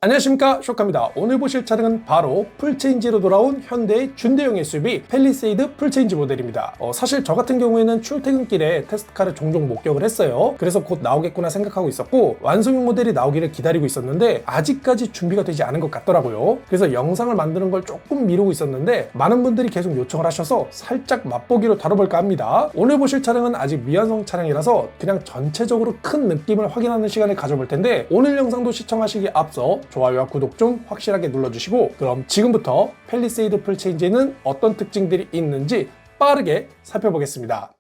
안녕하십니까, 쇼카입니다. 오늘 보실 차량은 바로 풀체인지로 돌아온 현대의 준대용 SUV 팰리세이드 풀체인지 모델입니다. 사실 저 같은 경우에는 출퇴근길에 테스트카를 종종 목격을 했어요. 그래서 곧 나오겠구나 생각하고 있었고 완성형 모델이 나오기를 기다리고 있었는데 아직까지 준비가 되지 않은 것 같더라고요. 그래서 영상을 만드는 걸 조금 미루고 있었는데 많은 분들이 계속 요청을 하셔서 살짝 맛보기로 다뤄볼까 합니다. 오늘 보실 차량은 아직 미완성 차량이라서 그냥 전체적으로 큰 느낌을 확인하는 시간을 가져볼 텐데 오늘 영상도 시청하시기 앞서 좋아요와 구독 좀 확실하게 눌러주시고 그럼 지금부터 팰리세이드 풀체인지에는 어떤 특징들이 있는지 빠르게 살펴보겠습니다.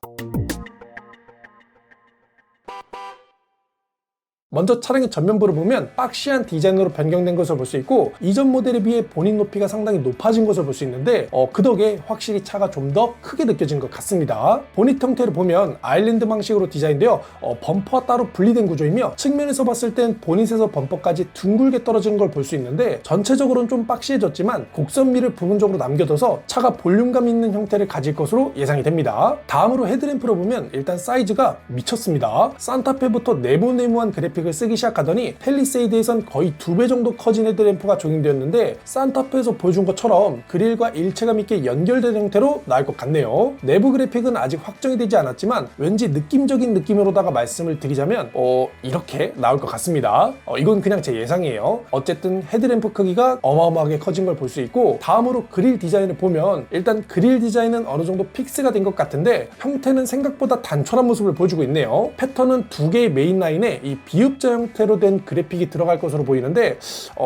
먼저 차량의 전면부를 보면 박시한 디자인으로 변경된 것을 볼 수 있고 이전 모델에 비해 본인 높이가 상당히 높아진 것을 볼 수 있는데 그 덕에 확실히 차가 좀 더 크게 느껴진 것 같습니다. 보닛 형태를 보면 아일랜드 방식으로 디자인되어 범퍼와 따로 분리된 구조이며 측면에서 봤을 땐 보닛에서 범퍼까지 둥글게 떨어지는 걸 볼 수 있는데 전체적으로는 좀 박시해졌지만 곡선미를 부분적으로 남겨둬서 차가 볼륨감 있는 형태를 가질 것으로 예상이 됩니다. 다음으로 헤드램프를 보면 일단 사이즈가 미쳤습니다. 산타페부터 네모네모한 그래픽을 쓰기 시작하더니 팰리세이드에선 거의 2배 정도 커진 헤드램프가 적용되었는데 산타페에서 보여준 것처럼 그릴과 일체감 있게 연결된 형태로 나올 것 같네요. 내부 그래픽은 아직 확정이 되지 않았지만 왠지 느낌적인 느낌으로다가 말씀을 드리자면 이렇게 나올 것 같습니다. 이건 그냥 제 예상이에요. 어쨌든 헤드램프 크기가 어마어마하게 커진 걸 볼 수 있고 다음으로 그릴 디자인을 보면 일단 그릴 디자인은 어느 정도 픽스가 된 것 같은데 형태는 생각보다 단촐한 모습을 보여주고 있네요. 패턴은 두 개의 메인 라인에 이 비읍자 형태로 된 그래픽이 들어갈 것으로 보이는데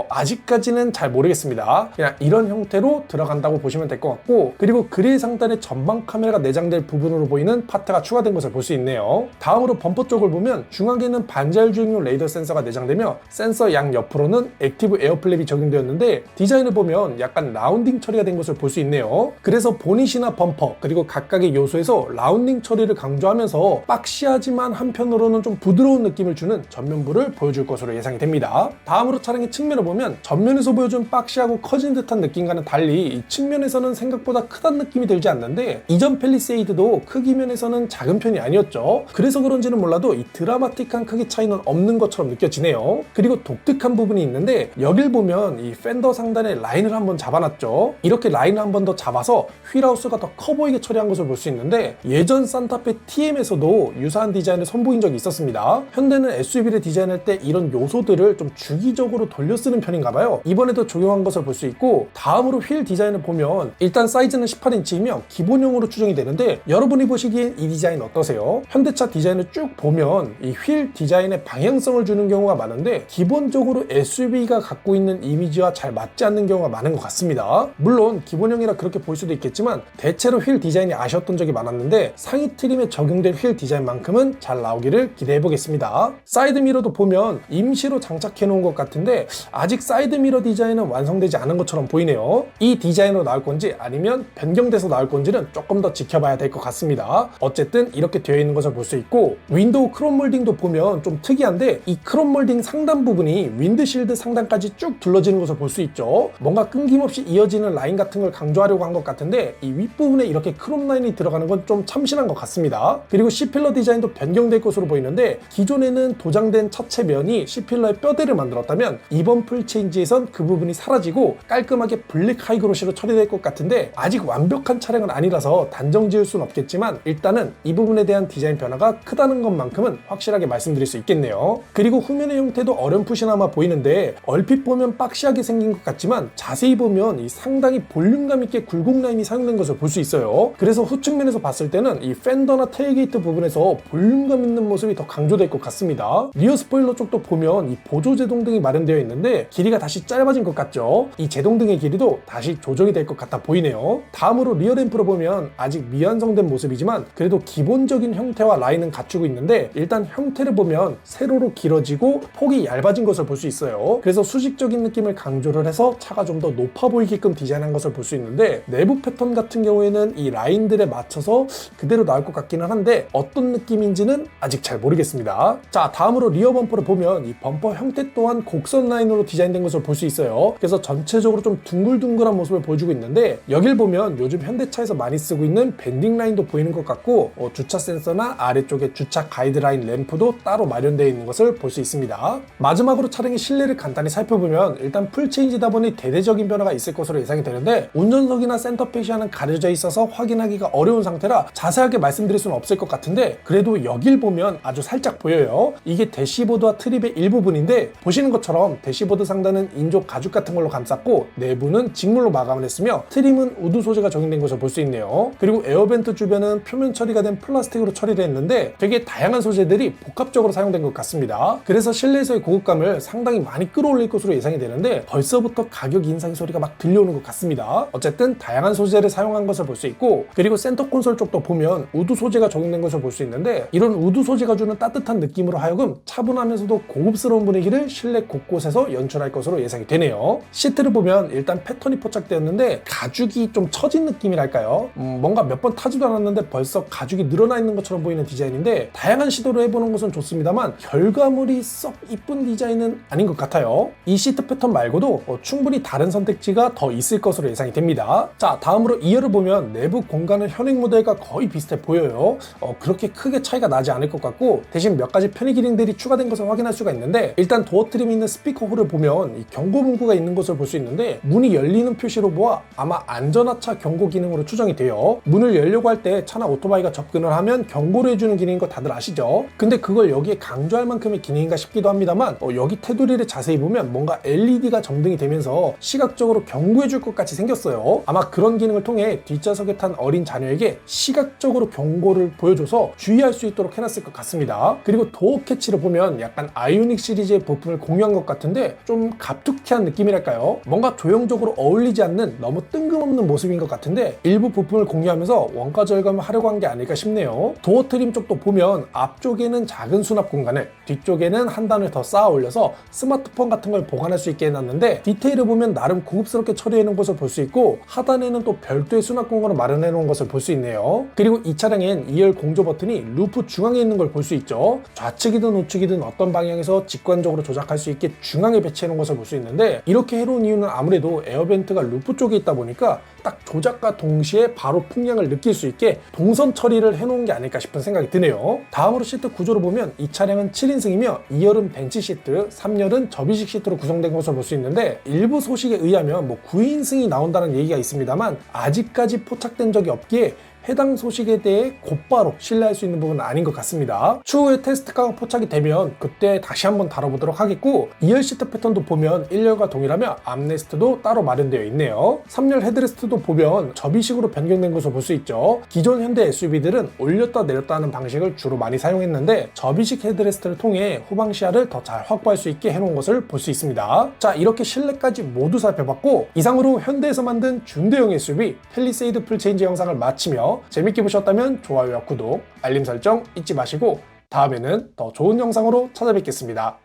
아직까지는 잘 모르겠습니다. 그냥 이런 형태로 들어간다고 보시면 될 것 같고 그리고 그릴 상단에 전방 카메라가 내장될 부분으로 보이는 파트가 추가된 것을 볼 수 있네요. 다음으로 범퍼 쪽을 보면 중앙에는 반자율 주행용 레이더 센서가 내장되며 센서 양 옆으로는 액티브 에어 플랩이 적용되었는데 디자인을 보면 약간 라운딩 처리가 된 것을 볼 수 있네요. 그래서 보닛이나 범퍼 그리고 각각의 요소에서 라운딩 처리를 강조하면서 박시하지만 한편으로는 좀 부드러운 느낌을 주는 전면부를 보여줄 것으로 예상이 됩니다. 다음으로 차량의 측면을 보면 전면에서 보여준 박시하고 커진 듯한 느낌과는 달리 이 측면에서는 생각보다 크다는 느낌이 들지 않는데 이전 팰리세이드도 크기 면에서는 작은 편이 아니었죠. 그래서 그런지는 몰라도 이 드라마틱한 크기 차이는 없는 것처럼 느껴지네요. 그리고 독특한 부분이 있는데 여길 보면 이 팬더 상단에 라인을 한번 잡아놨죠. 이렇게 라인을 한 번 더 잡아서 휠하우스가 더 커 보이게 처리한 것을 볼 수 있는데 예전 산타페 TM에서도 유사한 디자인을 선보인 적이 있었습니다. 현대는 SUV를 디자인할 때 이런 요소들을 좀 주기적으로 돌려 쓰는 편인가봐요. 이번에도 적용한 것을 볼 수 있고 다음으로 휠 디자인을 보면 일단 사이즈는 18인치이며 기본형으로 추정이 되는데 여러분이 보시기엔 이 디자인 어떠세요? 현대차 디자인을 쭉 보면 이 휠 디자인에 방향성을 주는 경우가 많은데 기본적으로 SUV가 갖고 있는 이미지와 잘 맞지 않는 경우가 많은 것 같습니다. 물론 기본형이라 그렇게 볼 수도 있겠지만 대체로 휠 디자인이 아쉬웠던 적이 많았는데 상위 트림에 적용된 휠 디자인만큼은 잘 나오기를 기대해보겠습니다. 사이드미러도 보면 임시로 장착해 놓은 것 같은데 아직 사이드미러 디자인은 완성되지 않은 것처럼 보이네요. 이 디자인으로 나올 건지 아니면 변경돼서 나올 건지는 조금 더 지켜봐야 될 것 같습니다. 어쨌든 이렇게 되어 있는 것을 볼 수 있고 윈도우 크롬 몰딩도 보면 좀 특이한데 이 크롬 몰딩 상단 부분이 윈드실드 상단까지 쭉 둘러지는 것을 볼 수 있죠. 뭔가 끊김없이 이어지는 라인 같은 걸 강조하려고 한 것 같은데 이 윗부분에 이렇게 크롬 라인이 들어가는 건 좀 참신한 것 같습니다. 그리고 C필러 디자인도 변경될 것으로 보이는데 기존에는 도장된 차체 면이 C필러의 뼈대를 만들었다면 이번 풀체인지에선 그 부분이 사라지고 깔끔하게 블랙 하이그로시로 처리될 것 같은데 아직 완벽한 차량은 아니라서 단정 지을 수는 없겠지만 일단은 이 부분에 대한 디자인 변화가 크다는 것만큼은 확실하게 말씀드릴 수 있겠네요. 그리고 후면의 형태도 어렴풋이나마 보이는데 얼핏 보면 박시하게 생긴 것 같지만 자세히 보면 이 상당히 볼륨감 있게 굴곡 라인이 사용된 것을 볼 수 있어요. 그래서 후측면에서 봤을 때는 이 팬더나 테일게이트 부분에서 볼륨감 있는 모습이 더 강조될 것 같습니다. 리어 스포일러 쪽도 보면 이 보조 제동등이 마련되어 있는데 길이가 다시 짧아진 것 같죠. 이 제동등의 길이도 다시 조정이 될 것 같아 보이네요. 다음으로 리어 램프를 보면 아직 미완성된 모습이지만 그래도 기본적인 형태와 라인은 갖추고 있는데 일단 형태를 보면 세로로 길어지고 폭이 얇아진 것을 볼 수 있어요. 그래서 수직적인 느낌을 강조를 해서 차가 좀 더 높아 보이게끔 디자인한 것을 볼 수 있는데 내부 패턴 같은 경우에는 이 라인들에 맞춰서 그대로 나올 것 같기는 한데 어떤 느낌인지는 아직 잘 모르겠습니다. 자, 다음으로 리어 범퍼를 보면 이 범퍼 형태 또한 곡선 라인으로 디자인된 것을 볼 수 있어요. 그래서 전체적으로 좀 둥글둥글한 모습을 보여주고 있는데, 여길 보면 요즘 현대차에서 많이 쓰고 있는 밴딩 라인도 보이는 것 같고, 주차 센서나 아래쪽에 주차 가이드라인 램프도 따로 마련되어 있는 것을 볼 수 있습니다. 마지막으로 차량의 실내를 간단히 살펴보면 일단 풀체인지다 보니 대대적인 변화가 있을 것으로 예상이 되는데, 운전석이나 센터 페시아는 가려져 있어서 확인하기가 어려운 상태라 자세하게 말씀드릴 수는 없을 것 같은데, 그래도 여길 보면 아주 살짝 보여요. 이게 대시보드와 트립의 일부분인데, 보시는 것처럼 대시보드 상단은 인조 가죽 같은 걸로 감쌌고 내부는 직물로 마감을 했으며, 트림은 우드 소재가 적용된 것을 볼 수 있네요. 그리고 에어벤트 주변은 표면 처리가 된 플라스틱으로 처리를 했는데 되게 다양한 소재들이 복합적으로 사용된 것 같습니다. 그래서 실내에서의 고급감을 상당히 많이 끌어올릴 것으로 예상이 되는데, 벌써부터 가격 인상 소리가 막 들려오는 것 같습니다. 어쨌든 다양한 소재를 사용한 것을 볼 수 있고, 그리고 센터 콘솔 쪽도 보면 우드 소재가 적용된 것을 볼 수 있는데, 이런 우드 소재가 주는 따뜻한 느낌으로 하여금 차분하면서도 고급스러운 분위기를 실내 곳곳에서 연출할 것으로 예상이 되네요. 시트를 보면 일단 패턴이 포착되었는데 가죽이 좀 처진 느낌이랄까요? 뭔가 몇 번 타지도 않았는데 벌써 가죽이 늘어나 있는 것처럼 보이는 디자인인데, 다양한 시도를 해보는 것은 좋습니다만 결과물이 썩 이쁜 디자인은 아닌 것 같아요. 이 시트 패턴 말고도 충분히 다른 선택지가 더 있을 것으로 예상이 됩니다. 자, 다음으로 2열을 보면 내부 공간은 현행 모델과 거의 비슷해 보여요. 그렇게 크게 차이가 나지 않을 것 같고, 대신 몇 가지 편의 기능들이 추가된 것을 확인할 수가 있는데, 일단 도어 트림이 있는 스피커 홀을 보면 이 경고 문구가 있는 것을 볼 수 있는데, 문이 열리는 표시로 보아 아마 안전하차 경고 기능으로 추정이 돼요. 문을 열려고 할 때 차나 오토바이가 접근을 하면 경고를 해주는 기능인 거 다들 아시죠? 근데 그걸 여기에 강조할 만큼의 기능인가 싶기도 합니다만, 여기 테두리를 자세히 보면 뭔가 LED가 점등이 되면서 시각적으로 경고해줄 것 같이 생겼어요. 아마 그런 기능을 통해 뒷좌석에 탄 어린 자녀에게 시각적으로 경고를 보여줘서 주의할 수 있도록 해놨을 것 같습니다. 그리고 도어 캐치를 보면 약간 아이오닉 시리즈의 부품을 공유한 것 같은데 좀 갑툭튀한 느낌이랄까요? 뭔가 조형적으로 어울리지 않는 너무 뜬금없는 모습인 것 같은데, 일부 부품을 공유하면서 원가 절감을 하려고 한 게 아닐까 싶네요. 도어 트림 쪽도 보면 앞쪽에는 작은 수납 공간을, 뒤쪽에는 한 단을 더 쌓아 올려서 스마트폰 같은 걸 보관할 수 있게 해놨는데, 디테일을 보면 나름 고급스럽게 처리해 놓은 것을 볼 수 있고, 하단에는 또 별도의 수납 공간을 마련해 놓은 것을 볼 수 있네요. 그리고 이 차량엔 2열 공조 버튼이 루프 중앙에 있는 걸 볼 수 있죠. 좌측이든 우측이든 어떤 방향에서 직관적으로 조작할 수 있게 중앙에 배치해 놓은 것을 볼 수 있는데, 이렇게 해놓은 이유는 아무래도 에어벤트가 루프 쪽에 있다 보니까 딱 조작과 동시에 바로 풍량을 느낄 수 있게 동선 처리를 해놓은 게 아닐까 싶은 생각이 드네요. 다음으로 시트 구조를 보면 이 차량은 7인승이며 2열은 벤치 시트, 3열은 접이식 시트로 구성된 것을 볼 수 있는데, 일부 소식에 의하면 9인승이 나온다는 얘기가 있습니다만 아직까지 포착된 적이 없기에 해당 소식에 대해 곧바로 신뢰할 수 있는 부분은 아닌 것 같습니다. 추후에 테스트카가 포착이 되면 그때 다시 한번 다뤄보도록 하겠고, 2열 시트 패턴도 보면 1열과 동일하며 암레스트도 따로 마련되어 있네요. 3열 헤드레스트도 보면 접이식으로 변경된 것을 볼 수 있죠. 기존 현대 SUV들은 올렸다 내렸다 하는 방식을 주로 많이 사용했는데, 접이식 헤드레스트를 통해 후방 시야를 더 잘 확보할 수 있게 해놓은 것을 볼 수 있습니다. 자, 이렇게 실내까지 모두 살펴봤고, 이상으로 현대에서 만든 중대형 SUV 팰리세이드 풀체인지 영상을 마치며 재밌게 보셨다면 좋아요와 구독, 알림 설정 잊지 마시고, 다음에는 더 좋은 영상으로 찾아뵙겠습니다.